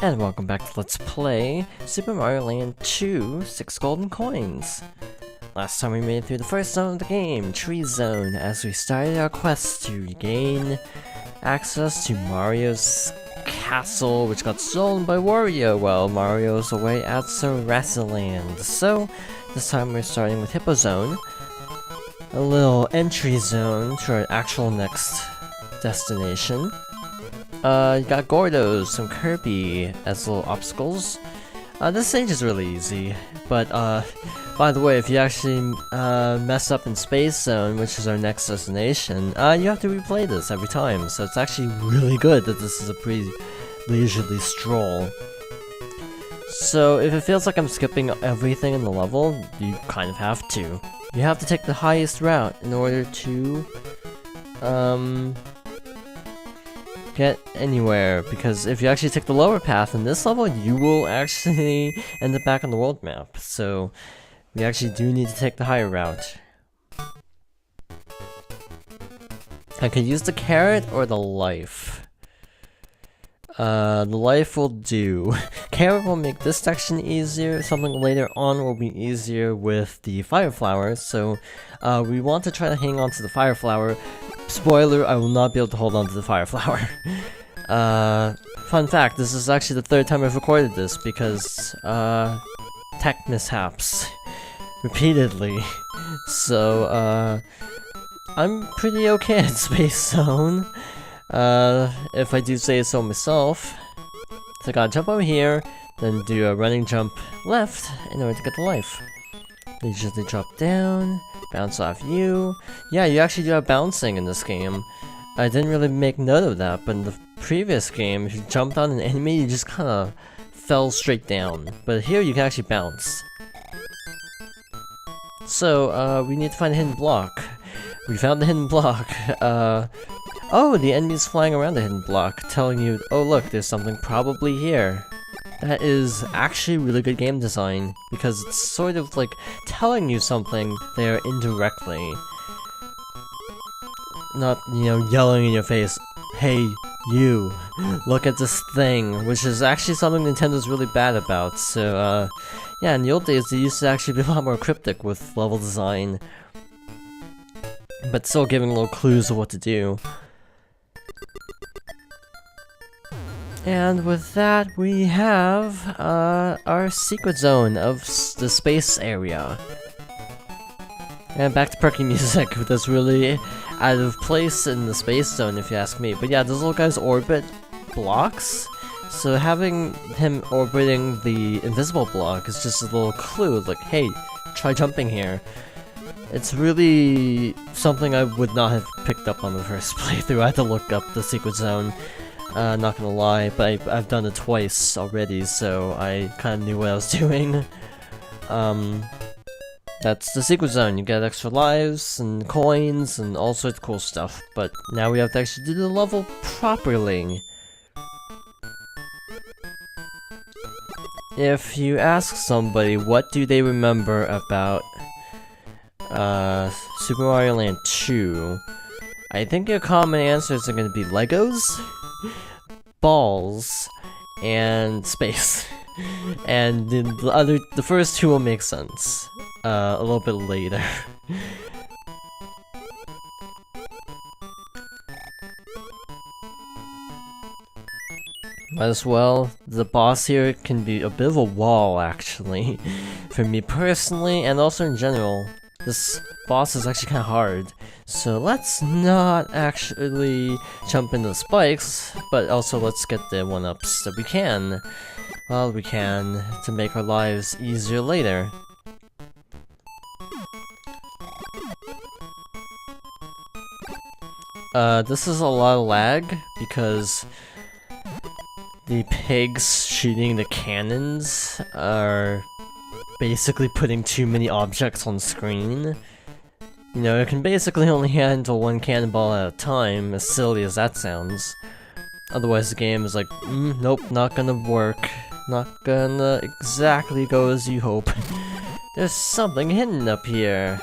And welcome back to Let's Play Super Mario Land 2 6 Golden Coins. Last time we made it through the first zone of the game, Tree Zone, as we started our quest to gain access to Mario's castle, which got stolen by Wario while Mario's away at Sarasaland. So, this time we're starting with Hippo Zone, a little entry zone to our actual next destination. You got Gordos, some Kirby as little obstacles. This stage is really easy, but by the way, if you actually mess up in Space Zone, which is our next destination, you have to replay this every time, so it's actually really good that this is a pretty leisurely stroll. So if it feels like I'm skipping everything in the level, you kind of have to. You have to take the highest route in order to get anywhere, because if you actually take the lower path in this level, you will actually end up back on the world map. So we actually do need to take the higher route. I could use the carrot or the life. The life will do. Carrot will make this section easier. Something later on will be easier with the fire flower. So we want to try to hang on to the fire flower. Spoiler, I will not be able to hold on to the fire flower. Fun fact, this is actually the third time I've recorded this because tech mishaps repeatedly. So I'm pretty okay at Space Zone, if I do say so myself. So I gotta jump over here, then do a running jump left in order to get the life. They usually drop down, bounce off you. Yeah, you actually do have bouncing in this game. I didn't really make note of that, but in the previous game, if you jumped on an enemy, you just kinda fell straight down. But here, you can actually bounce. So, we need to find a hidden block. We found the hidden block. Oh, the enemy's flying around the hidden block, telling you, oh look, there's something probably here. That is actually really good game design, because it's sort of like telling you something there indirectly. Not, you know, yelling in your face, hey, you, look at this thing, which is actually something Nintendo's really bad about. So, yeah, in the old days, they used to actually be a lot more cryptic with level design, but still giving little clues of what to do. And with that, we have our secret zone of the space area. And back to perky music, that's really out of place in the space zone if you ask me. But yeah, those little guys orbit blocks, so having him orbiting the invisible block is just a little clue, like, hey, try jumping here. It's really something I would not have picked up on the first playthrough. I had to look up the secret zone. Not gonna lie, but I've done it twice already, so I kind of knew what I was doing. That's the secret zone. You get extra lives and coins and all sorts of cool stuff, but now we have to actually do the level properly. If you ask somebody what do they remember about Super Mario Land 2, I think your common answers are going to be Legos, balls, and space. And the first two will make sense a little bit later. Might as well. The boss here can be a bit of a wall, actually, for me personally, and also in general. This boss is actually kind of hard, so let's not actually jump into the spikes, but also let's get the 1-ups that we can, while we can, to make our lives easier later. This is a lot of lag, because the pigs shooting the cannons are basically putting too many objects on screen. You know, it can basically only handle one cannonball at a time, as silly as that sounds. Otherwise the game is like, nope, not gonna work. Not gonna exactly go as you hope. There's something hidden up here.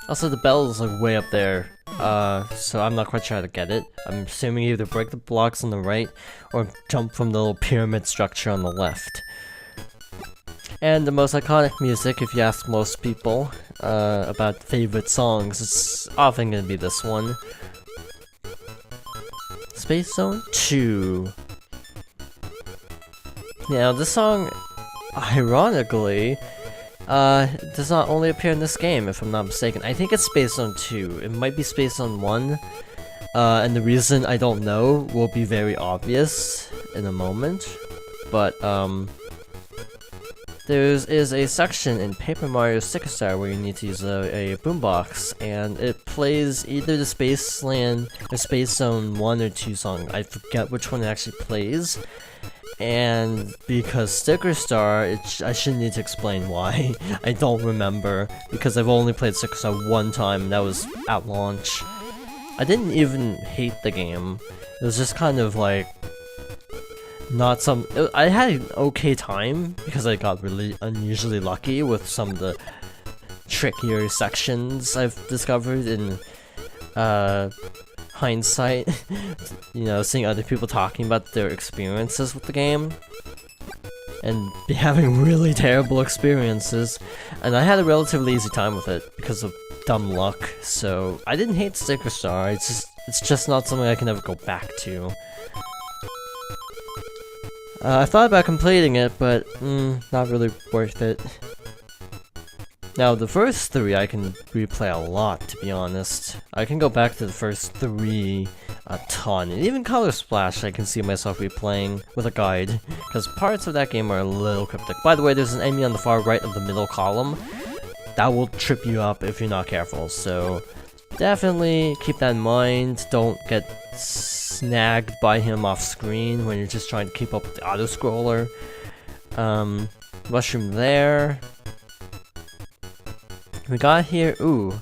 Also, the bell is like way up there. so I'm not quite sure how to get it. I'm assuming either break the blocks on the right, or jump from the little pyramid structure on the left. And the most iconic music, if you ask most people about favorite songs, it's often gonna be this one. Space Zone 2. Now, this song, ironically, does not only appear in this game, if I'm not mistaken. I think it's Space Zone 2. It might be Space Zone 1. And the reason I don't know will be very obvious in a moment. But, there is a section in Paper Mario Sticker Star where you need to use a boombox, and it plays either the Spaceland or Space Zone 1 or 2 song. I forget which one it actually plays. And because Sticker Star, I shouldn't need to explain why. I don't remember, because I've only played Sticker Star one time, and that was at launch. I didn't even hate the game. It was just kind of like not some. I had an okay time because I got really unusually lucky with some of the trickier sections I've discovered in hindsight. You know, seeing other people talking about their experiences with the game and having really terrible experiences, and I had a relatively easy time with it because of dumb luck. So I didn't hate Sticker Star. It's just not something I can ever go back to. I thought about completing it, but not really worth it. Now, the first 3 I can replay a lot, to be honest. I can go back to the first 3 a ton, and even Color Splash I can see myself replaying with a guide, because parts of that game are a little cryptic. By the way, there's an enemy on the far right of the middle column. That will trip you up if you're not careful, so definitely keep that in mind. Don't get snagged by him off screen when you're just trying to keep up with the auto-scroller. Mushroom there. We got here, ooh,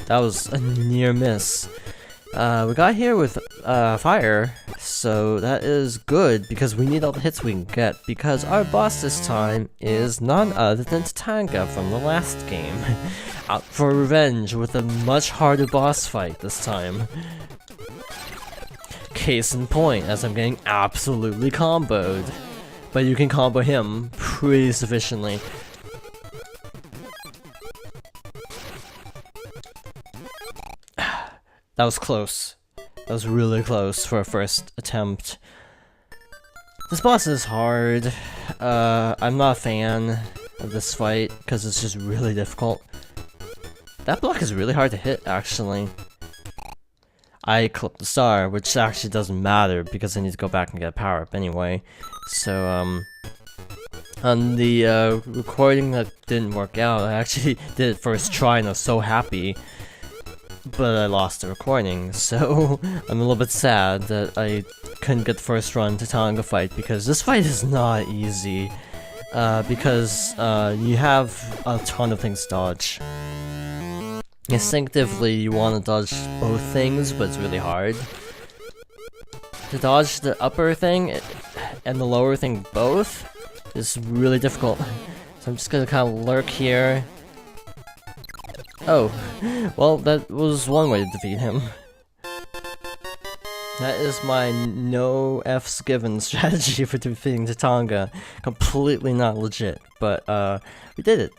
that was a near miss. We got here with fire, so that is good because we need all the hits we can get, because our boss this time is none other than Tatanga from the last game. Out for revenge with a much harder boss fight this time. Case in point, as I'm getting absolutely comboed. But you can combo him pretty sufficiently. That was close. That was really close for a first attempt. This boss is hard. I'm not a fan of this fight because it's just really difficult. That block is really hard to hit, actually. I clipped the star, which actually doesn't matter because I need to go back and get a power-up anyway. So, on the recording that didn't work out, I actually did it first try and I was so happy. But I lost the recording, so I'm a little bit sad that I couldn't get the first run to Tatanga fight, because this fight is not easy. Because you have a ton of things to dodge. Instinctively, you want to dodge both things, but it's really hard. To dodge the upper thing and the lower thing both is really difficult. So I'm just gonna kind of lurk here. Oh, well, that was one way to defeat him. That is my no F's given strategy for defeating Tatanga. Completely not legit, but we did it.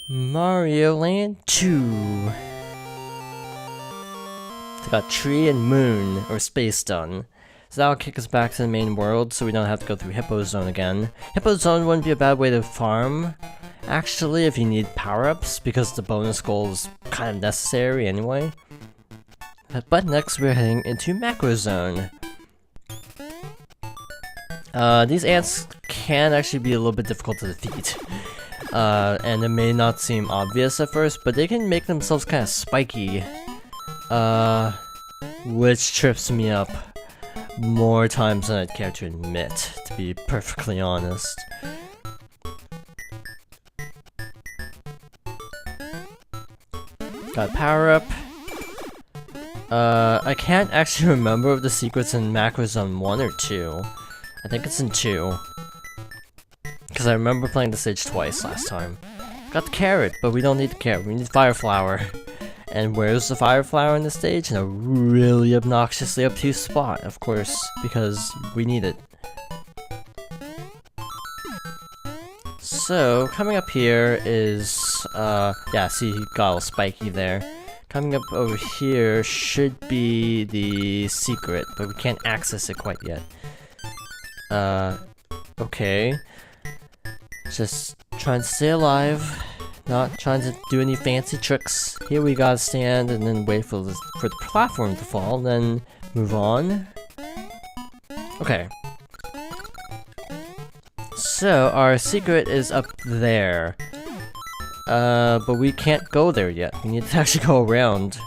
Mario Land 2. It's got Tree and Moon, or Space done. So that'll kick us back to the main world, so we don't have to go through Hippo Zone again. Hippo Zone wouldn't be a bad way to farm, actually, if you need power-ups, because the bonus goal is kind of necessary anyway. But next we're heading into Macro Zone. These ants can actually be a little bit difficult to defeat. And it may not seem obvious at first, but they can make themselves kind of spiky. Which trips me up more times than I'd care to admit, to be perfectly honest. Got power up. I can't actually remember if the secret's in Macro Zone 1 or 2. I think it's in 2. Because I remember playing the stage twice last time. Got the carrot, but we don't need the carrot, we need Fire Flower. And where's the fire flower on the stage? In a really obnoxiously obtuse spot, of course, because we need it. So, coming up here is, yeah, see, he got all spiky there. Coming up over here should be the secret, but we can't access it quite yet. Okay. Just trying to stay alive, not trying to do any fancy tricks. Here we gotta stand and then wait for the platform to fall, then move on. Okay. So, our secret is up there. But we can't go there yet. We need to actually go around.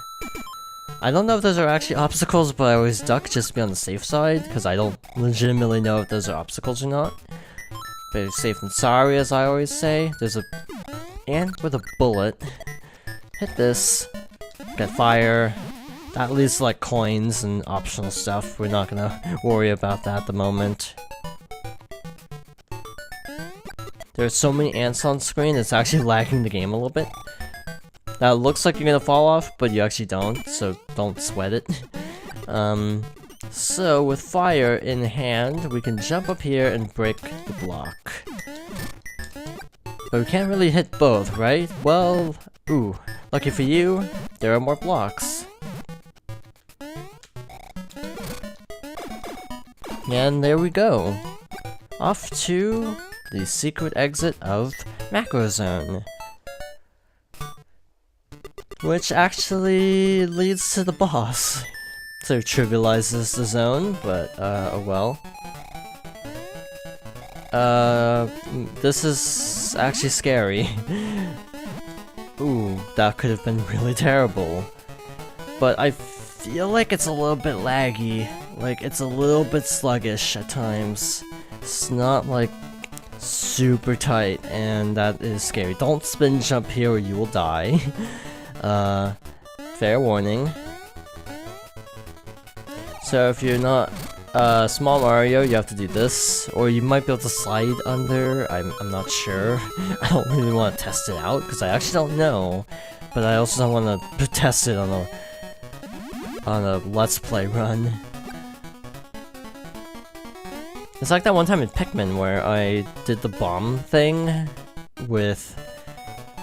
I don't know if those are actually obstacles, but I always duck just to be on the safe side, because I don't legitimately know if those are obstacles or not. Better safe than sorry, as I always say. There's a ant with a bullet. Hit this. Get fire. That leads to like coins and optional stuff. We're not gonna worry about that at the moment. There are so many ants on screen, it's actually lagging the game a little bit. Now it looks like you're gonna fall off, but you actually don't, so don't sweat it. So with fire in hand, we can jump up here and break the block. But we can't really hit both, right? Well, ooh, lucky for you, there are more blocks. And there we go. Off to the secret exit of Macro Zone. Which actually leads to the boss. So trivializes the zone, but oh well. This is actually scary. Ooh, that could have been really terrible. But I feel like it's a little bit laggy. Like, it's a little bit sluggish at times. It's not like super tight, and that is scary. Don't spin jump here or you will die. Fair warning. So if you're not Small Mario, you have to do this, or you might be able to slide under. I'm not sure. I don't really want to test it out because I actually don't know, but I also don't want to test it on a Let's Play run. It's like that one time in Pikmin where I did the bomb thing with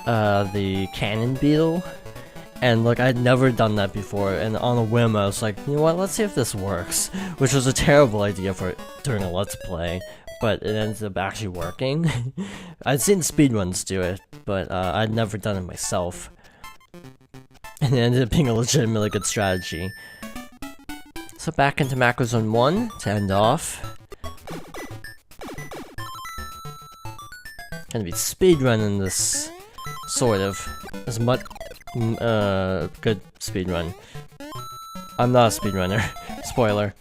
the cannon beetle. And like, I'd never done that before, and on a whim I was like, you know what, let's see if this works. Which was a terrible idea for during a Let's Play, but it ended up actually working. I'd seen speedruns do it, but I'd never done it myself. And it ended up being a legitimately good strategy. So back into Macro Zone 1 to end off. Gonna be speedrunning this, sort of, as much. Good speedrun. I'm not a speedrunner. Spoiler.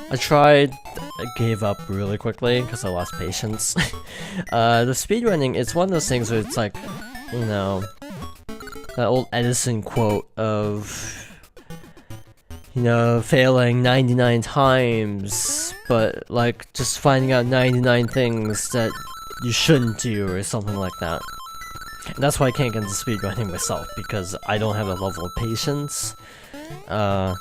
I tried, I gave up really quickly because I lost patience. The speedrunning, it's one of those things where it's like, you know, that old Edison quote of, you know, failing 99 times, but like just finding out 99 things that you shouldn't do or something like that. And that's why I can't get into speedrunning myself, because I don't have a level of patience. Yeah,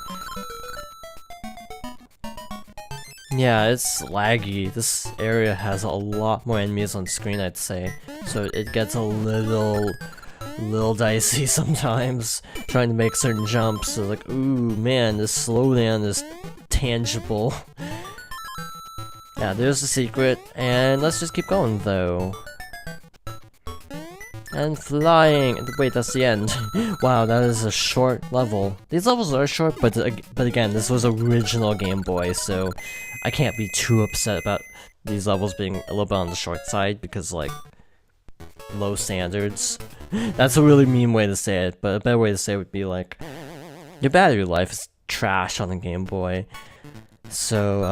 it's laggy. This area has a lot more enemies on screen, I'd say. So it gets a little dicey sometimes, trying to make certain jumps. So like, ooh, man, this slowdown is tangible. Yeah, there's the secret, and let's just keep going, though. And flying! Wait, that's the end. Wow, that is a short level. These levels are short, but again, this was original Game Boy, so I can't be too upset about these levels being a little bit on the short side, because, like, low standards. That's a really mean way to say it, but a better way to say it would be like, your battery life is trash on the Game Boy. So,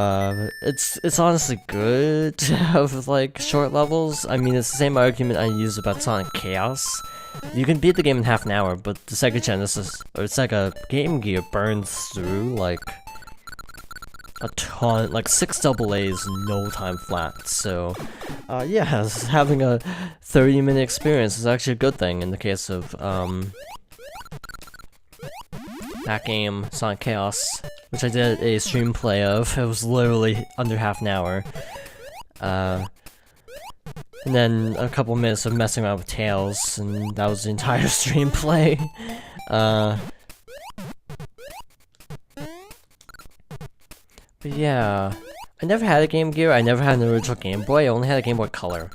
it's honestly good to have, like, short levels. I mean, it's the same argument I use about Sonic Chaos. You can beat the game in half an hour, but the Sega Genesis, or Sega Game Gear burns through, like, a ton, like 6 AA's no time flat. So, yeah, having a 30-minute experience is actually a good thing in the case of, That game, Sonic Chaos, which I did a stream play of. It was literally under half an hour. And then a couple minutes of messing around with Tails, and that was the entire stream play. But yeah, I never had a Game Gear, I never had an original Game Boy, I only had a Game Boy Color.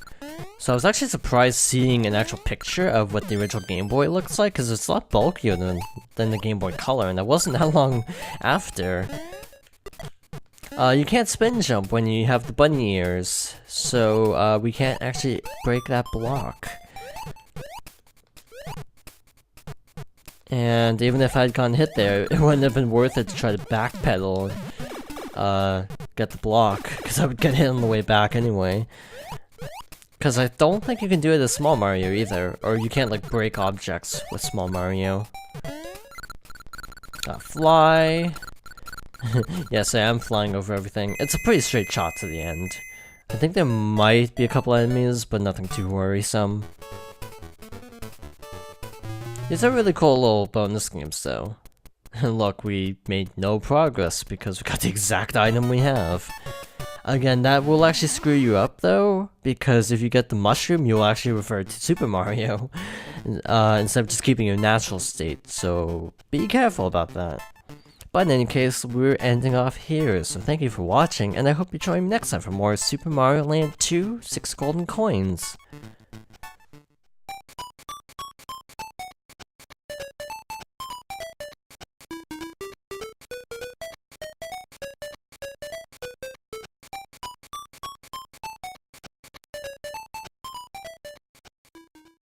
So I was actually surprised seeing an actual picture of what the original Game Boy looks like, because it's a lot bulkier than the Game Boy Color, and that wasn't that long after. You can't spin jump when you have the bunny ears, so we can't actually break that block. And even if I'd gotten hit there, it wouldn't have been worth it to try to backpedal and get the block, because I would get hit on the way back anyway. Because I don't think you can do it as Small Mario either, or you can't like break objects with Small Mario. Fly. Yes, I am flying over everything. It's a pretty straight shot to the end. I think there might be a couple enemies, but nothing too worrisome. These are really cool little bonus games though. And look, we made no progress because we got the exact item we have. Again, that will actually screw you up though, because if you get the mushroom, you'll actually revert to Super Mario, instead of just keeping your natural state, so be careful about that. But in any case, we're ending off here, so thank you for watching, and I hope you join me next time for more Super Mario Land 2 6 Golden Coins.